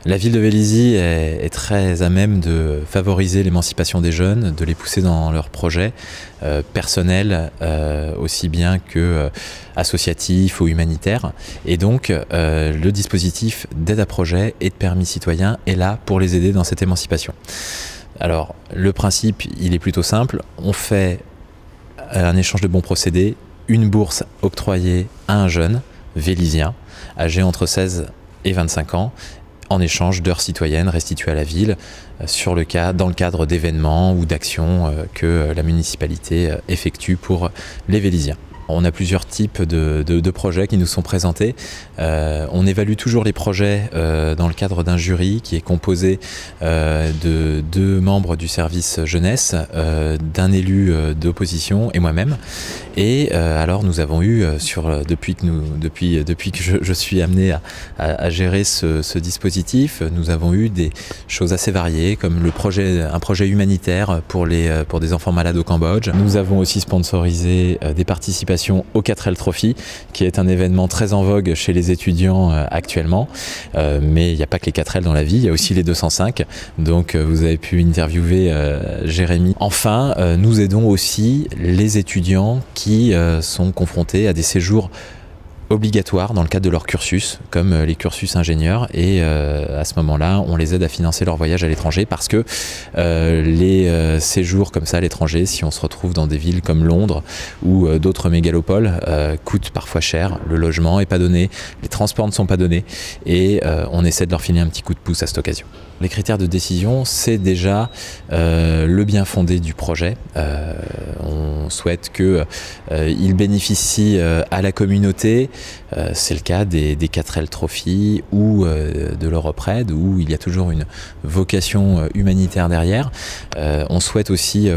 La ville de Vélizy est très à même de favoriser l'émancipation des jeunes, de les pousser dans leurs projets personnels, aussi bien que associatifs ou humanitaires. Et donc, le dispositif d'aide à projet et de permis citoyen est là pour les aider dans cette émancipation. Alors, le principe, il est plutôt simple. On fait un échange de bons procédés, une bourse octroyée à un jeune vélizien, âgé entre 16 et 25 ans, en échange d'heures citoyennes restituées à la ville dans le cadre d'événements ou d'actions que la municipalité effectue pour les Véliziens. On a plusieurs types de projets qui nous sont présentés. On évalue toujours les projets dans le cadre d'un jury qui est composé de 2 membres du service jeunesse, d'un élu d'opposition et moi-même. Et alors nous avons eu, depuis que je suis amené à gérer ce dispositif, nous avons eu des choses assez variées, comme un projet humanitaire pour des enfants malades au Cambodge. Nous avons aussi sponsorisé des participations au 4L Trophy, qui est un événement très en vogue chez les étudiants actuellement. Mais il n'y a pas que les 4L dans la vie, il y a aussi les 205. Donc vous avez pu interviewer Jérémy. Enfin, nous aidons aussi les étudiants qui sont confrontés à des séjours obligatoires dans le cadre de leur cursus, comme les cursus ingénieurs, et à ce moment-là, on les aide à financer leur voyage à l'étranger parce que les séjours comme ça à l'étranger, si on se retrouve dans des villes comme Londres ou d'autres mégalopoles, coûtent parfois cher, le logement n'est pas donné, les transports ne sont pas donnés, et on essaie de leur filer un petit coup de pouce à cette occasion. Les critères de décision, c'est déjà le bien fondé du projet. On souhaite qu'il bénéficie à la communauté. C'est le cas des 4L Trophy ou de l'Europe-Red, où il y a toujours une vocation humanitaire derrière. On souhaite aussi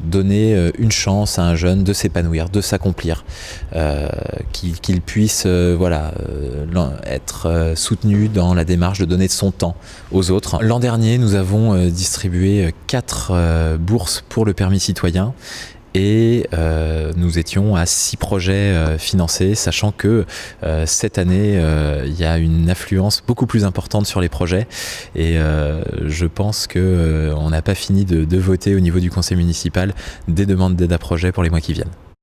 donner une chance à un jeune de s'épanouir, de s'accomplir, qu'il puisse être soutenu dans la démarche de donner de son temps aux autres. L'an dernier, nous avons distribué 4 bourses pour le permis citoyen. Et nous étions à 6 projets financés, sachant que cette année, il y a une affluence beaucoup plus importante sur les projets. Et je pense qu'on n'a pas fini de voter au niveau du conseil municipal des demandes d'aide à projet pour les mois qui viennent.